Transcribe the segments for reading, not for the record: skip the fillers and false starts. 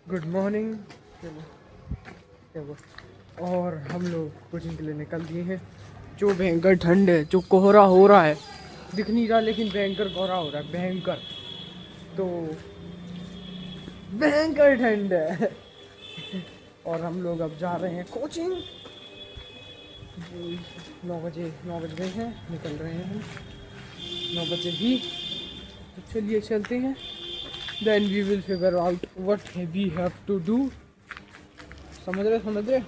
Good morning. और हम लोग कोचिंग के लिए निकल दिए हैं। जो भयंकर ठंड है, जो कोहरा हो रहा है, दिख नहीं रहा लेकिन भयंकर कोहरा हो रहा है, भयंकर। तो भयंकर ठंड है और हम लोग अब जा रहे हैं कोचिंग। 9 बज गए हैं, निकल रहे हैं हम 9 बजे ही। तो चलिए चलते हैं। Then we will figure out what we have to do. समझ रहे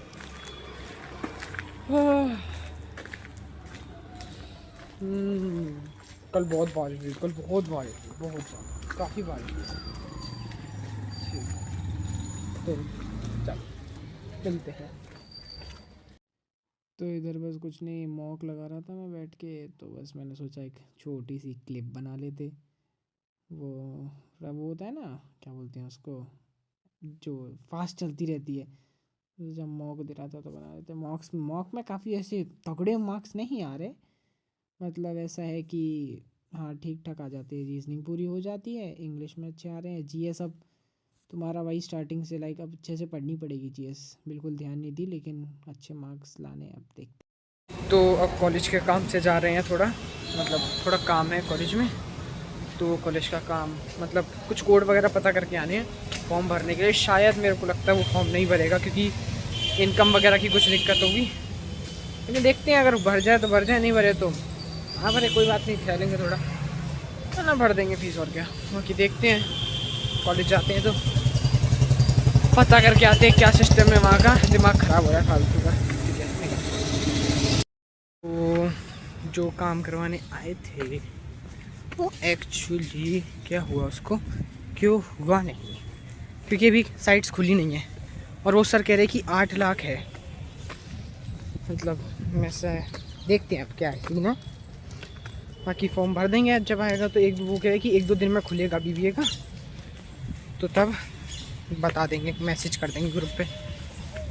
कल बहुत बारिश हुई, बहुत ज़्यादा, काफ़ी बारिश हुई। तो चल चलते हैं। तो इधर बस कुछ नहीं, मॉक लगा रहा था मैं बैठ के, तो बस मैंने सोचा एक छोटी सी क्लिप बना लेते। वो होता है ना, क्या बोलते हैं उसको, जो फास्ट चलती रहती है। तो जब मॉक दे रहा था तो बना लेते। मॉक में काफ़ी ऐसे तगड़े मार्क्स नहीं आ रहे, मतलब ऐसा है कि हाँ ठीक ठाक आ जाते हैं। रीजनिंग पूरी हो जाती है, इंग्लिश में अच्छे आ रहे हैं। जीएस अब तुम्हारा भाई स्टार्टिंग से लाइक अब अच्छे से पढ़नी पड़ेगी जीएस, बिल्कुल ध्यान नहीं दी लेकिन अच्छे मार्क्स लाने अब देखते। तो अब कॉलेज के काम से जा रहे हैं, थोड़ा काम है कॉलेज में। तो कॉलेज का काम मतलब कुछ कोड वगैरह पता करके आने हैं फॉर्म भरने के लिए। शायद मेरे को लगता है वो फॉर्म नहीं भरेगा क्योंकि इनकम वगैरह की कुछ दिक्कत होगी, लेकिन देखते हैं। अगर भर जाए तो भर जाए, नहीं भरे तो हाँ भरे, कोई बात नहीं, खेलेंगे थोड़ा है ना, भर देंगे फीस और क्या। बाकी देखते हैं, कॉलेज जाते हैं तो पता करके आते हैं क्या सिस्टम है वहाँ का। दिमाग ख़राब हो रहा है फालतू का, ठीक है। तो जो काम करवाने आए थे वो एक्चुअली क्या हुआ, उसको क्यों हुआ नहीं, क्योंकि अभी साइट्स खुली नहीं है और वो सर कह रहे कि 8 लाख है। मतलब मैं से देखते हैं अब क्या है सीन है। बाकी फॉर्म भर देंगे जब आएगा तो। वो कह रहे कि 1-2 दिन में खुलेगा बीबीए का, तो तब बता देंगे, मैसेज कर देंगे ग्रुप पे।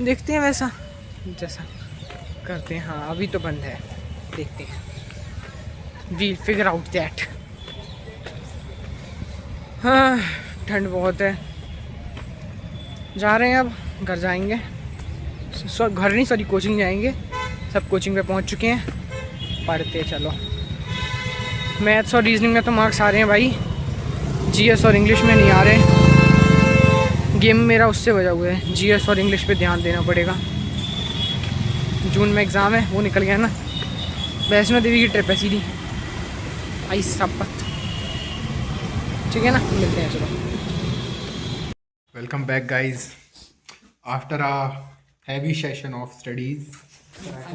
देखते हैं वैसा जैसा करते हैं। हाँ अभी तो बंद है, देखते हैं, वील फिगर आउट दैट। हाँ ठंड बहुत है, जा रहे हैं अब, घर जाएंगे। घर नहीं सॉरी, कोचिंग जाएंगे। सब कोचिंग पे पहुंच चुके हैं, पढ़ते चलो। मैथ्स और रीजनिंग में तो मार्क्स आ रहे हैं भाई, जीएस और इंग्लिश में नहीं आ रहे। गेम मेरा उससे वजह हुआ है, जीएस और इंग्लिश पे ध्यान देना पड़ेगा। जून में एग्ज़ाम है, वो निकल गया ना। वैष्णो देवी की ट्रिप है सीधी, आई सपत, ठीक है ना, मिलते हैं चलो। Welcome back, guys. After a heavy session of studies,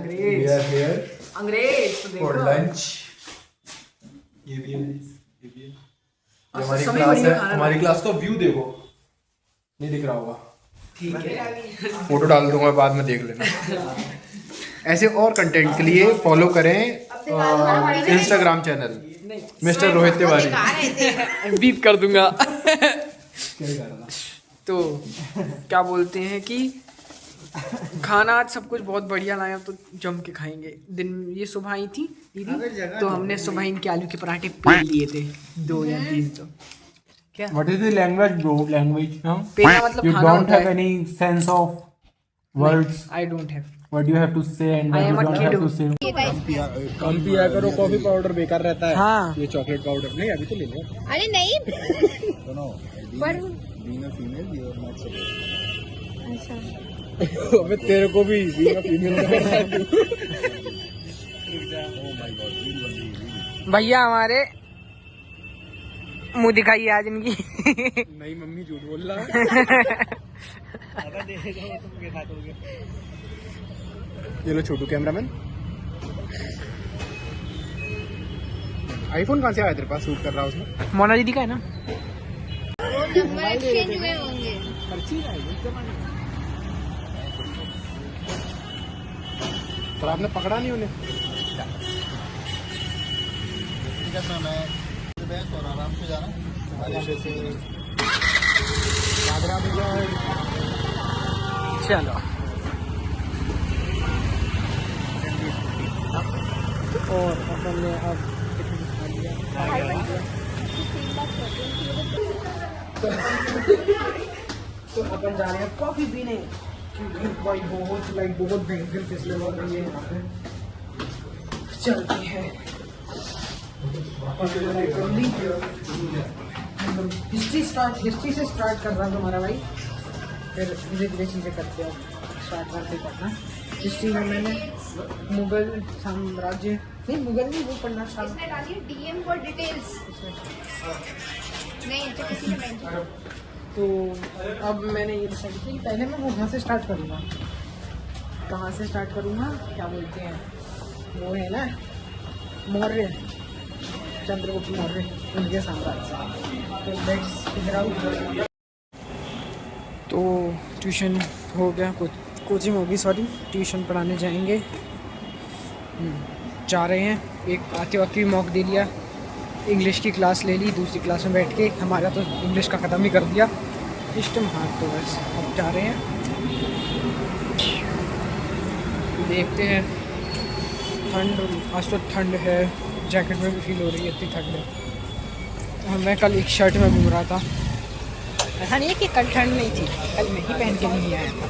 we are here for lunch. ये भी है, ये भी है। ये हमारी क्लास है। हमारी क्लास का व्यू देखो, नहीं दिख रहा होगा, ठीक है। फोटो डाल दूंगा बाद में, देख लेना। ऐसे और कंटेंट के लिए फॉलो करें Instagram channel mister Rohit Tiwari. Beep कर दूंगा। तो क्या बोलते हैं कि खाना आज सब कुछ बहुत बढ़िया लाया, तो जम के खाएंगे। दिन ये सुबह आई थी दीदी, तो हमने सुबह इनके आलू के पराठे पेल लिए थे 2 या 3। तो क्या What is the language, bro? Language, no? पेला मतलब You खाना don't होता have है। any sense of words. I don't have. What you have to say and I what am you a don't have kid. to say. कम पिया करो, coffee powder बेकार रहता है। हाँ ये चॉकलेट पाउडर नहीं, अभी तो ले लो। अरे नहीं पर अच्छा अबे तेरे को भी भैया हमारे मुंह दिखाइए आज इनकी। नहीं मम्मी झूठ बोल रहा है। ये लो छोटू कैमरामैन। आईफोन कहाँ से आया तेरे पास, शूट कर रहा है उसमें? मोना दीदी का है ना। वो नंबर एक्सचेंज हुए होंगे। पर आपने पकड़ा नहीं उन्हें। और आराम से जाना, चलो और अपन ने अब तो अपन जा रहे हैं कॉफी पीने क्योंकि भाई बहुत भयंकर फिसलन हो रही है यहाँ पे। चलते हैं हिस्ट्री से स्टार्ट कर रहा है तुम्हारा भाई, फिर धीरे धीरे चीज़ें करते हैं। स्टार्ट करते करना हिस्ट्री में मैंने मुगल साम्राज्य नहीं, मुगल नहीं, वो पढ़ना स्टार्ट। इसमें डालिए डीएम फॉर डिटेल्स। नहीं तो किसी ने मेंशन। तो अब मैंने ये डिसाइड किया कि पहले मैं वहाँ से स्टार्ट करूँगा। कहाँ से स्टार्ट करूँगा, क्या बोलते हैं वो है ना, मौर्य, चंद्रगुप्त मौर्य, उनके साम्राज्य। तो लेट्स फिगर आउट। तो ट्यूशन हो गया, कोचिंग होगी, सॉरी ट्यूशन पढ़ाने जाएंगे। जा रहे हैं। एक आते वक्त भी मौका दे लिया, इंग्लिश की क्लास ले ली, दूसरी क्लास में बैठ के हमारा तो इंग्लिश का ख़त्म ही कर दिया सिस्टम। हाँ तो बस अब जा रहे हैं, देखते हैं। ठंड, आज तो ठंड है, जैकेट में भी फील हो रही है, इतनी ठंड है। और मैं कल एक शर्ट में घूम रहा था, ऐसा नहीं है कि कल ठंड नहीं थी, कल मैं ही पहन के नहीं आया था।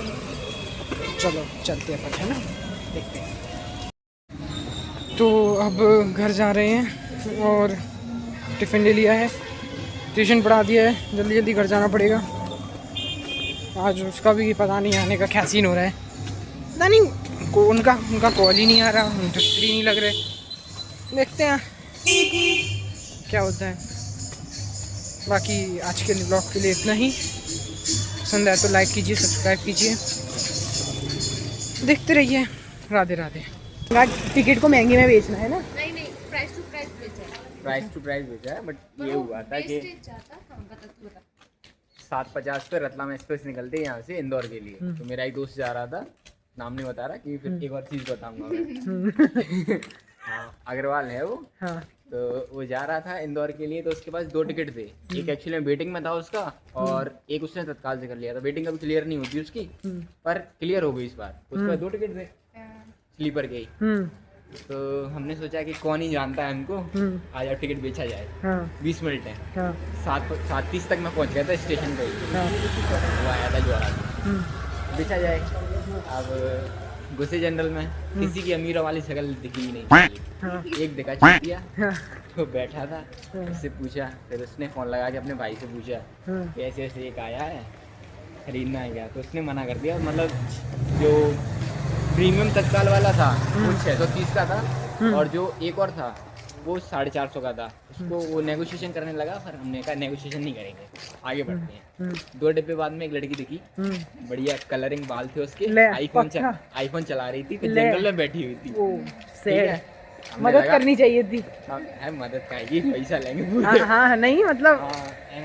चलो चलते हैं, है ना, देखते हैं। तो अब घर जा रहे हैं और टिफ़िन ले लिया है, ट्यूशन पढ़ा दिया है, जल्दी जल्दी घर जाना पड़ेगा। आज उसका भी पता नहीं आने का क्या सीन हो रहा है, पता नहीं उनका कॉल ही नहीं आ रहा, इंटरेस्टेड ही नहीं लग रहे। देखते हैं क्या होता है। बाकी आज के ब्लॉग के लिए इतना ही। पसंद आए तो लाइक कीजिए, सब्सक्राइब कीजिए, देखते रहिए। राधे राधे। टिकट को महंगे में बेचना है ना? नहीं नहीं, प्राइस टू प्राइस बेचा है। प्राइस टू प्राइस बेचा है, बट ये हुआ था कि वेस्टेज जाता। हाँ बता तू बता। 7:50 पे रतलाम एक्सप्रेस निकलते हैं यहाँ से इंदौर के लिए। तो मेरा एक दोस्त जा रहा था, नाम नहीं बता रहा कि फिर एक और चीज़ बताऊंगा मैं। हाँ, अग्रवाल है वो। हाँ। तो वो जा रहा था इंदौर के लिए, तो उसके पास 2 टिकट थे। एक एक्चुअली में वेटिंग में था उसका, और एक उसने तत्काल से कर लिया था। वेटिंग कभी क्लियर नहीं होती उसकी, पर क्लियर हो गई इस बार। उसके पास 2 टिकट थे स्लीपर के ही। तो हमने सोचा कि कौन ही जानता है हमको, आ जाओ टिकट बेचा जाए। 20 मिनट है, 7:30 तक मैं पहुंच गया था स्टेशन पे ही। वो आया था जो आ रहा था, बेचा जाए। अब घुसे जनरल में, किसी की अमीरों वाली शक्ल दिखी ही नहीं। एक दिखा चुटिया, तो बैठा था, उससे पूछा, फिर उसने फ़ोन लगा के अपने भाई से पूछा कि ऐसे ऐसे एक आया है, खरीदना है क्या? तो उसने मना कर दिया। मतलब जो प्रीमियम तत्काल वाला था वो 630 का था, और जो एक और था वो 450 का था। उसको वो नेगोशिएशन करने लगा, पर हमने कहा नेगोशिएशन नहीं करेंगे, आगे बढ़ते हैं। 2 डिब्बे बाद में एक लड़की दिखी, बढ़िया कलरिंग बाल थे उसके, आईफोन चला रही थी, फिर जंगल में बैठी हुई थी। ठीक है, मदद करनी चाहिए थी। है मदद खाएगी, पैसा लेंगे पूरे। हाँ नहीं मतलब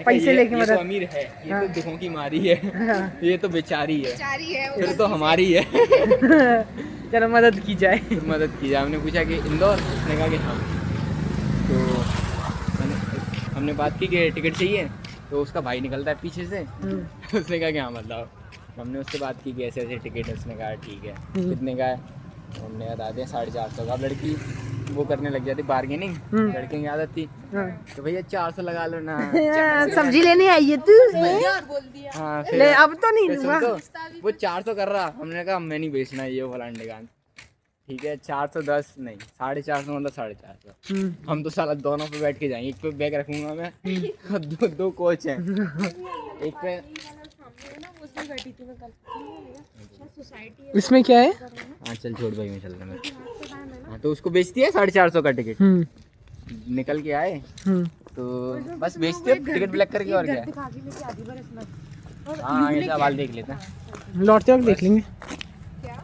पैसे लेके ये मदद। तो अमीर है, ये तो दुखों की मारी है, ये तो बेचारी है, चारी है वो, फिर तो हमारी है। चलो मदद की जाए। फिर मदद की जाए। हमने पूछा कि इंदौर, उसने कहा कि हाँ। तो हमने बात की कि टिकट चाहिए, तो उसका भाई निकलता है पीछे से। उसने कहा कि हाँ मतलब। हमने उससे बात की कि ऐसे ऐसे टिकट है। उसने कहा ठीक है, कितने का है? हमने बता दिया 450 का। अब लड़की वो करने लग जाती बार्गेनिंग, लड़के की आदत थी, तो भैया 400 लगा लो ना। सब्जी लेने आई है तू? हाँ ले अब तो नहीं फिर लूंगा। सुन तो, वो 400 कर रहा। हमने कहा मैं नहीं बेचना ये फलान ढिकान। ठीक है, 410 नहीं, 450 मतलब 450। हम तो साला दोनों पे बैठ के जाएंगे, एक पे बैग रखूंगा मैं, और दो कोच हैं, एक पे। इसमें क्या है? हाँ चल छोड़ भाई, मैं चल रहा मैं। हाँ तो उसको बेचती है 450 का टिकट। निकल के आए तो बस बेचते हैं टिकट ब्लैक करके, और क्या है। हाँ ये सवाल देख लेते हैं, लौटते वक्त देख लेंगे।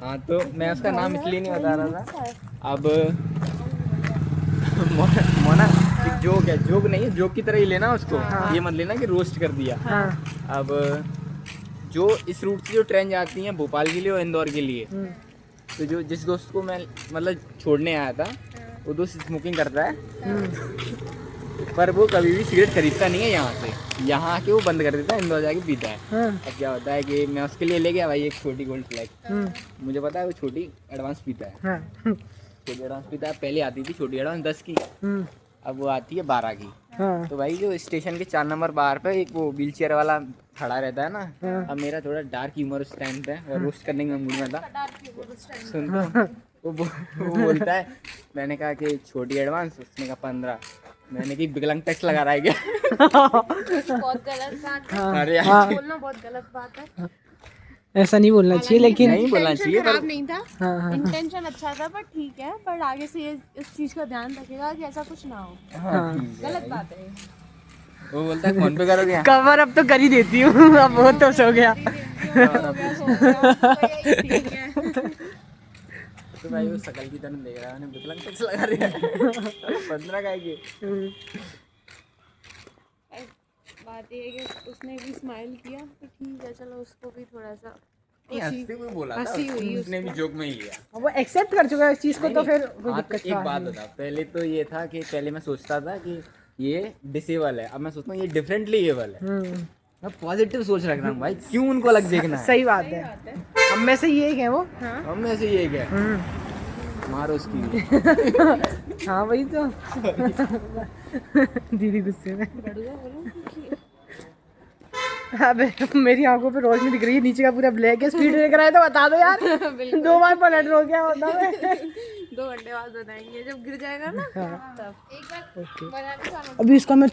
हाँ तो मैं उसका नाम इसलिए नहीं बता रहा था। अब मोना एक जोक है, जोक नहीं है, जोक की तरह ही लेना उसको। ये मत लेना कि रोस्ट कर दिया। अब जो इस रूट से जो ट्रेन जाती है भोपाल के लिए और इंदौर के लिए, तो जो जिस दोस्त को मैं मतलब छोड़ने आया था, वो दोस्त स्मोकिंग करता है, पर वो कभी भी सिगरेट खरीदता नहीं है यहाँ से। यहाँ आके वो बंद कर देता है, इंदौर जाके पीता है। अब क्या होता है कि मैं उसके लिए ले गया भाई एक छोटी गोल्ड फ्लैग। मुझे पता है वो छोटी एडवांस पीता है, छोटी एडवांस पीता है। पहले आती थी छोटी एडवांस 10 की, अब वो आती है 12 की। तो भाई जो स्टेशन के 4 नंबर बार पे एक वो व्हील चेयर वाला खड़ा रहता है ना, अब मेरा थोड़ा डार्क ह्यूमर उस टाइम पे और रोस्ट करने में मूड में था। सुन तो वो बोलता है, मैंने कहा कि छोटी एडवांस, उसने कहा 15, मैंने की विकलांग टैक्स लगा रहा है क्या? बहुत गलत बात है, अरे यार, बोलना बहुत गलत बात है। ऐसा नहीं बोलना चाहिए, लेकिन नहीं बोलना चाहिए पर खराब नहीं था, हाँ हाँ इंटेंशन अच्छा था, पर ठीक है, पर आगे से ये इस चीज का ध्यान रखेगा कि ऐसा कुछ ना हो। हाँ, ठीक है। गलत बात है। वो बोलता है फोन पे करोगे? कवर अब तो कर ही देती हूँ, अब बहुत तो सो गया। ठीक है। तो भाई वो शकल की तरह देख रहा है, विकलांग टैक्स लगा रहा है 15 का है कि बात ये है कि उसने भी स्माइल किया, तो ठीक है, चलो उसको भी थोड़ा सा नहीं, हंसते हुए बोला था, हंसी हुई उसने भी जोक में ही लिया। वो एक्सेप्ट कर चुका है इस चीज को, तो फिर कोई हाँ, तो दिक्कत एक तो बात बता, पहले तो ये था कि पहले मैं सोचता था कि ये डिसेबल है, अब मैं सोचता हूँ ये डिफरेंटली एबल है। मैं पॉजिटिव सोच रख रहा हूँ भाई, क्यों उनको अलग देखना है? सही बात है। हम में से ये एक है वो। हम में से ये क्या मारो उसकी भी। हाँ वही तो। दीदी गुस्से में। अबे मेरी आंखों पे रोशनी दिख रही है, नीचे का पूरा ब्लैक है, स्पीड ब्रेकर है तो बता दो यार। 2 बार पलट रो गया होता है। 2 घंटे बाद बताएंगे जब गिर जाएगा ना, तब एक बार बनाने का अभी इसका मैं